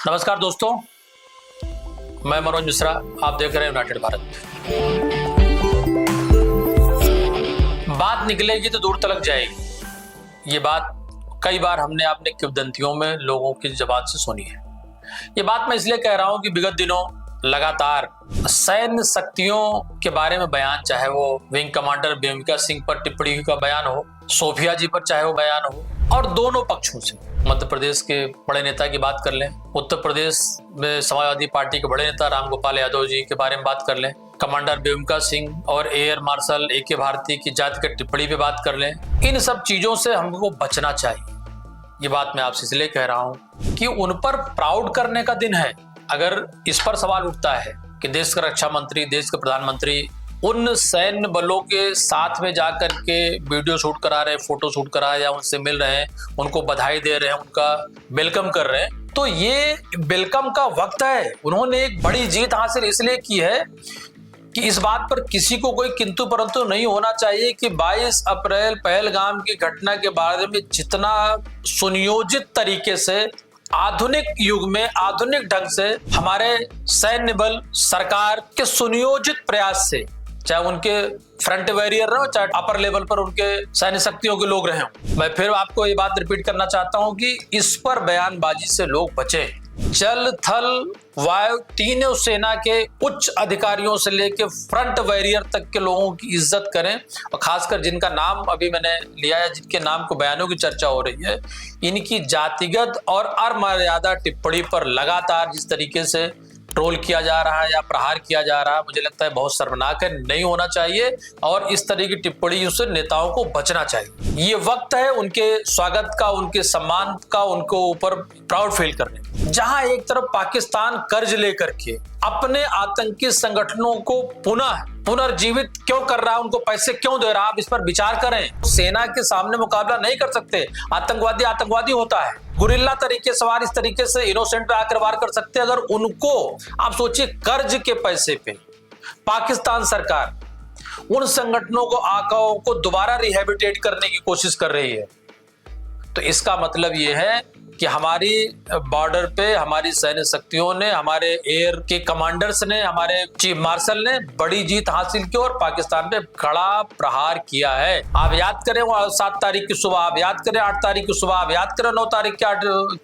नमस्कार दोस्तों, मैं मनोज मिश्रा। आप देख रहे हैं यूनाइटेड भारत। बात निकलेगी तो दूर तलक जाएगी। ये बात कई बार हमने अपने किंवदंतियों में लोगों की जबान से सुनी है। ये बात मैं इसलिए कह रहा हूं कि विगत दिनों लगातार सैन्य शक्तियों के बारे में बयान, चाहे वो विंग कमांडर बेमिका सिंह पर टिप्पणी का बयान हो, सोफिया जी पर चाहे वो बयान हो, और दोनों पक्षों से, मध्य प्रदेश के बड़े नेता की बात कर लें, उत्तर प्रदेश में समाजवादी पार्टी के बड़े नेता रामगोपाल यादव जी के बारे में बात कर लें, कमांडर बेमिका सिंह और एयर मार्शल ए.के. भारती की जातिगत टिप्पणी पे बात कर लें, इन सब चीजों से हमको बचना चाहिए। ये बात मैं आपसे इसलिए कह रहा हूं कि उन पर प्राउड करने का दिन है। अगर इस पर सवाल उठता है कि देश का रक्षा मंत्री, देश के प्रधानमंत्री उन सैन्य बलों के साथ में जाकर के वीडियो शूट करा रहे, फोटो शूट करा रहे, या उनसे मिल रहे हैं, उनको बधाई दे रहे हैं, उनका वेलकम कर रहे हैं, तो ये वेलकम का वक्त है। उन्होंने एक बड़ी जीत हासिल इसलिए की है कि इस बात पर किसी को कोई किंतु परंतु नहीं होना चाहिए कि 22 अप्रैल पहलगाम की घटना के बारे में जितना सुनियोजित तरीके से, आधुनिक युग में आधुनिक ढंग से हमारे सैन्य बल सरकार के सुनियोजित प्रयास से, चाहे उनके फ्रंट वॉरियर रहो, चाहे अपर लेवल पर उनके सैन्य शक्तियों के लोग रहे हों, मैं फिर आपको ये बात रिपीट करना चाहता हूं कि इस पर बयानबाजी से लोग बचे। जल, थल, वायु तीनों सेना के उच्च अधिकारियों से लेकर फ्रंट वॉरियर तक के लोगों की इज्जत करें, और खासकर जिनका नाम अभी मैंने लिया है, जिनके नाम को बयानों की चर्चा हो रही है, इनकी जातिगत और अमर्यादा टिप्पणी पर लगातार जिस तरीके से ट्रोल किया जा रहा है या प्रहार किया जा रहा है, मुझे लगता है बहुत शर्मनाक है। नहीं होना चाहिए और इस तरह की टिप्पणियों से नेताओं को बचना चाहिए। ये वक्त है उनके स्वागत का, उनके सम्मान का, उनको ऊपर प्राउड फील करने। जहां एक तरफ पाकिस्तान कर्ज लेकर के अपने आतंकी संगठनों को पुनर्जीवित क्यों कर रहा है, उनको पैसे क्यों दे रहा है, आप इस पर विचार करें। सेना के सामने मुकाबला नहीं कर सकते, आतंकवादी होता है, गुरिल्ला तरीके सवार इस तरीके से इनोसेंट पे आकर वार कर सकते हैं। अगर उनको, आप सोचिए, कर्ज के पैसे पे पाकिस्तान सरकार उन संगठनों को, आकाओं को दोबारा रिहेबिलिटेट करने की कोशिश कर रही है, तो इसका मतलब यह है कि हमारी बॉर्डर पे हमारी सैन्य शक्तियों ने, हमारे एयर के कमांडर्स ने, हमारे चीफ मार्शल ने बड़ी जीत हासिल की और पाकिस्तान पे कड़ा प्रहार किया है। आप याद करें 7 तारीख की सुबह, आप याद करें 8 तारीख की सुबह, आप याद करें 9 तारीख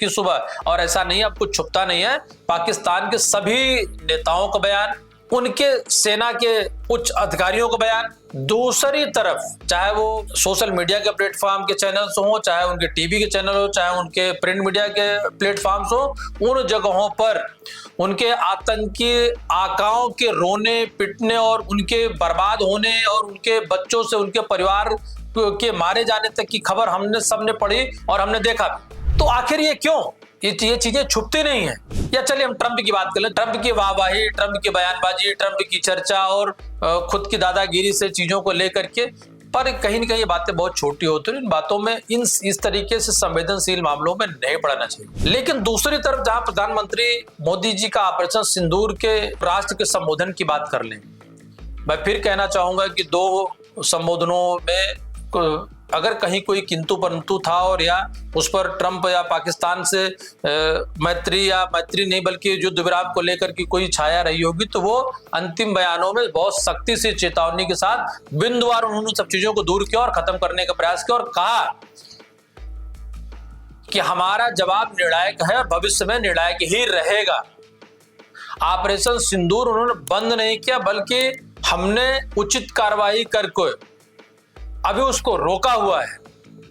की सुबह, और ऐसा नहीं है, अब कुछ छुपता नहीं है। पाकिस्तान के सभी नेताओं का बयान, उनके सेना के उच्च अधिकारियों का बयान, दूसरी तरफ चाहे वो सोशल मीडिया के प्लेटफॉर्म के चैनल्स हो, चाहे उनके टीवी के चैनल हो, चाहे उनके प्रिंट मीडिया के प्लेटफॉर्म्स हो, उन जगहों पर उनके आतंकी आकाओं के रोने पिटने और उनके बर्बाद होने और उनके बच्चों से, उनके परिवार के मारे जाने तक की खबर हमने सबने पढ़ी और हमने देखा। तो आखिर ये क्यों, ये चीजें छुपती नहीं है। या चलिए हम ट्रंप की बात कर लें, ट्रंप की वाहवाही, ट्रंप की बयानबाजी, ट्रंप की चर्चा और खुद की दादागिरी से चीजों को लेकर के, पर कहीं न कहीं ये बातें बहुत छोटी होती हैं। इन बातों में, इस तरीके से संवेदनशील मामलों में नहीं पड़ना चाहिए। लेकिन दूसरी तरफ जहां प्रधानमंत्री मोदी जी का ऑपरेशन सिंदूर के राष्ट्र के संबोधन की बात कर लें, मैं फिर कहना चाहूंगा कि 2 संबोधनों में अगर कहीं कोई किंतु परंतु था, और या उस पर ट्रंप या पाकिस्तान से मैत्री नहीं बल्कि युद्ध विराम को लेकर की कोई छाया रही होगी, तो वो अंतिम बयानों में बहुत सख्ती से, चेतावनी के साथ बिंदुवार उन्होंने सब चीजों को दूर किया और खत्म करने का प्रयास किया, और कहा कि हमारा जवाब निर्णायक है, भविष्य में निर्णायक ही रहेगा। ऑपरेशन सिंदूर उन्होंने बंद नहीं किया, बल्कि हमने उचित कार्रवाई करके अभी उसको रोका हुआ है।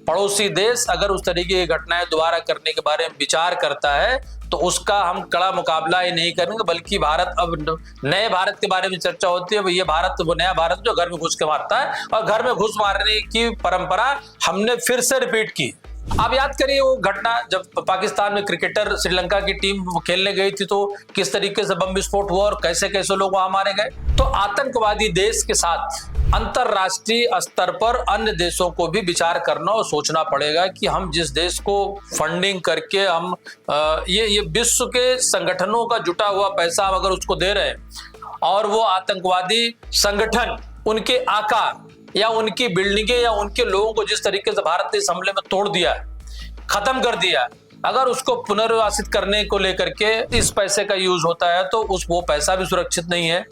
पड़ोसी देश अगर उस तरीके की घटनाएं दोबारा करने के बारे में विचार करता है, तो उसका हम कड़ा मुकाबला ही नहीं करेंगे, बल्कि भारत, अब नए भारत के बारे में चर्चा होती है। ये भारत, वो नया भारत जो घर में घुस के मारता है, और घर में घुस मारने की परंपरा हमने फिर से रिपीट की। आप याद करिए वो घटना जब पाकिस्तान में क्रिकेटर श्रीलंका की टीम खेलने गई थी, तो किस तरीके से बम विस्फोट हुआ और कैसे कैसे लोग वहां मारे गए। तो आतंकवादी देश के साथ अंतरराष्ट्रीय स्तर पर अन्य देशों को भी विचार करना और सोचना पड़ेगा कि हम जिस देश को फंडिंग करके हम ये विश्व के संगठनों का जुटा हुआ पैसा हम अगर उसको दे रहे हैं, और वो आतंकवादी संगठन उनके आकार या उनकी बिल्डिंगें या उनके लोगों को जिस तरीके से भारत ने इस हमले में तोड़ दिया, खत्म कर दिया, अगर उसको पुनर्वासित करने को लेकर के इस पैसे का यूज होता है तो वो पैसा भी सुरक्षित नहीं है,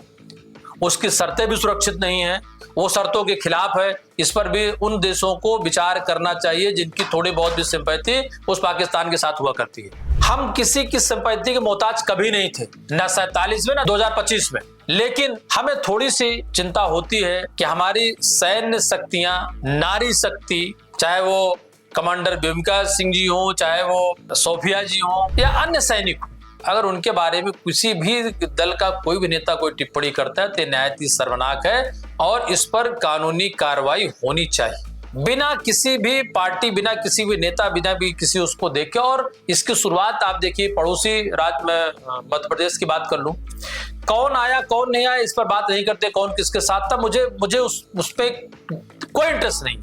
उसकी शर्तें भी सुरक्षित नहीं है, वो शर्तों के खिलाफ है। इस पर भी उन देशों को विचार करना चाहिए जिनकी थोड़ी बहुत भी सिंपैथी उस पाकिस्तान के साथ हुआ करती है। हम किसी की सिंपैथी के मोहताज कभी नहीं थे, न 47 में न 2025 में, लेकिन हमें थोड़ी सी चिंता होती है कि हमारी सैन्य शक्तियां, नारी शक्ति, चाहे वो कमांडर भूमिका सिंह जी हो, चाहे वो सोफिया जी हो या अन्य सैनिक, अगर उनके बारे में किसी भी दल का कोई भी नेता कोई टिप्पणी करता है तो निहायत ही शर्मनाक है और इस पर कानूनी कार्रवाई होनी चाहिए, बिना किसी भी पार्टी, बिना किसी भी नेता, बिना भी किसी उसको देखे। और इसकी शुरुआत आप देखिए पड़ोसी राज्य में मध्य प्रदेश की बात कर लूं, कौन आया कौन नहीं आया इस पर बात नहीं करते, कौन किसके साथ था, मुझे उस पर कोई इंटरेस्ट नहीं।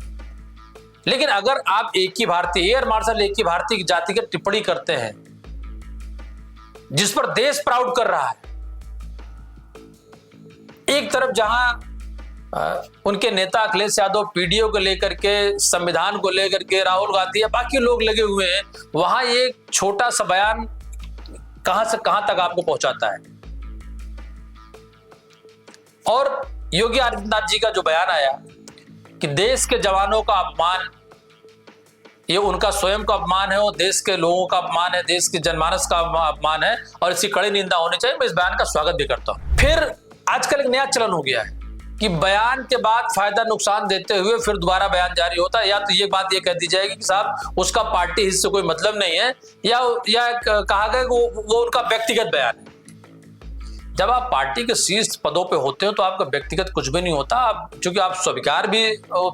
लेकिन अगर आप एक ही भारतीय एयर मार्शल, एक ही भारतीय जाति की टिप्पणी करते हैं जिस पर देश प्राउड कर रहा है, एक तरफ जहां उनके नेता अखिलेश यादव पीडीओ को लेकर के, संविधान को लेकर के, राहुल गांधी या बाकी लोग लगे हुए हैं, वहां एक छोटा सा बयान कहां से कहां तक आपको पहुंचाता है। और योगी आदित्यनाथ जी का जो बयान आया कि देश के जवानों का अपमान, ये उनका स्वयं का अपमान है और देश के लोगों का अपमान है, देश के जनमानस का अपमान है और इसकी कड़ी निंदा होनी चाहिए। मैं इस बयान का स्वागत भी करता हूं। फिर आजकल एक नया चलन हो गया है कि बयान के बाद फायदा नुकसान देते हुए फिर दोबारा बयान जारी होता है, या तो ये बात ये कह दी जाएगी कि साहब उसका पार्टी हित से कोई मतलब नहीं है, या कहा गया वो उनका व्यक्तिगत बयान है। जब आप पार्टी के शीर्ष पदों पे होते हो तो आपका व्यक्तिगत कुछ भी नहीं होता, आप चूंकि आप स्वीकार भी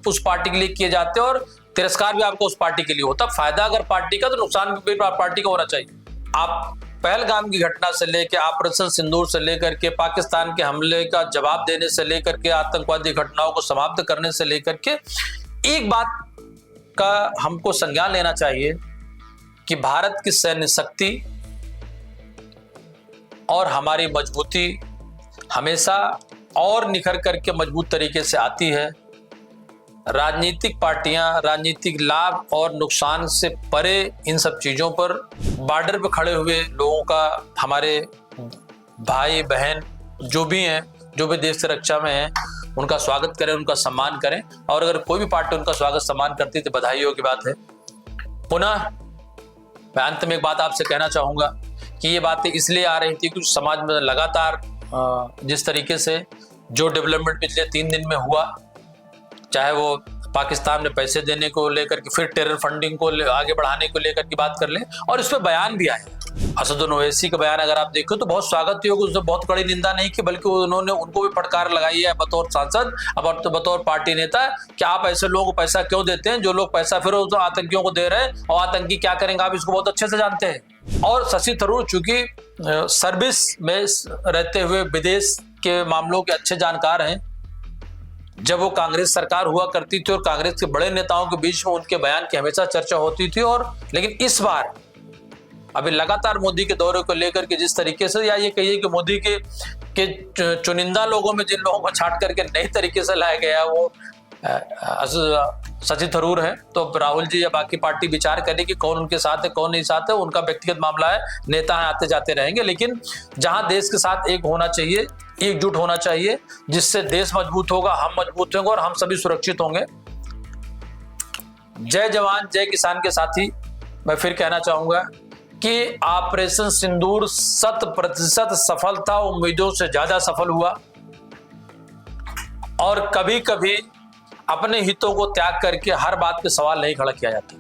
उस पार्टी के लिए किए जाते हो और तिरस्कार भी आपको उस पार्टी के लिए होता। फायदा अगर पार्टी का तो नुकसान भी पार्टी का होना चाहिए। आप पहलगाम की घटना से लेकर, ऑपरेशन सिंदूर से लेकर के, पाकिस्तान के हमले का जवाब देने से लेकर के, आतंकवादी घटनाओं को समाप्त करने से लेकर के, एक बात का हमको संज्ञान लेना चाहिए कि भारत की सैन्य शक्ति और हमारी मजबूती हमेशा और निखर करके मजबूत तरीके से आती है। राजनीतिक पार्टियां राजनीतिक लाभ और नुकसान से परे इन सब चीजों पर बॉर्डर पर खड़े हुए लोगों का, हमारे भाई बहन जो भी हैं, जो भी देश की रक्षा में हैं, उनका स्वागत करें, उनका सम्मान करें। और अगर कोई भी पार्टी उनका स्वागत सम्मान करती है तो बधाइयों की बात है। पुनः मैं अंत में एक बात आपसे कहना चाहूंगा कि ये बातें इसलिए आ रही थी कि समाज में लगातार जिस तरीके से जो डेवलपमेंट पिछले 3 दिन में हुआ, चाहे वो पाकिस्तान में पैसे देने को लेकर के, फिर टेरर फंडिंग को आगे बढ़ाने को लेकर की बात कर लें, और इस पर बयान भी आए। असदुद्दीन ओवैसी का बयान अगर आप देखो तो बहुत स्वागत योग्य, उसने बहुत कड़ी निंदा नहीं की, बल्कि उन्होंने उनको भी फटकार लगाई है बतौर सांसद, अब बतौर पार्टी नेता, कि आप ऐसे लोगों को पैसा क्यों देते हैं, जो लोग पैसा फिर तो आतंकियों को दे रहे हैं, और आतंकी क्या करेंगे आप इसको बहुत अच्छे से जानते हैं। और शशि थरूर चूंकि सर्विस में रहते हुए विदेश के मामलों के अच्छे जानकार हैं, जब वो कांग्रेस सरकार हुआ करती थी और कांग्रेस के बड़े नेताओं के बीच में उनके बयान की हमेशा चर्चा होती थी। और लेकिन इस बार अभी लगातार मोदी के दौरे को लेकर के जिस तरीके से, या ये कहिए कि मोदी के चुनिंदा लोगों में जिन लोगों को छांट करके नए तरीके से लाया गया वो शशि थरूर है, तो राहुल जी या बाकी पार्टी विचार करे कि कौन उनके साथ है कौन नहीं साथ है, उनका व्यक्तिगत मामला है, नेता है, आते जाते रहेंगे। लेकिन जहां देश के साथ एक होना चाहिए, एकजुट होना चाहिए, जिससे देश मजबूत होगा, हम मजबूत होंगे और हम सभी सुरक्षित होंगे। जय जवान जय किसान के साथी, मैं फिर कहना चाहूंगा कि ऑपरेशन सिंदूर 100% सफल था, उम्मीदों से ज्यादा सफल हुआ। और कभी कभी अपने हितों को त्याग करके हर बात पे सवाल नहीं खड़ा किया जाता।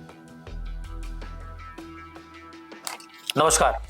नमस्कार।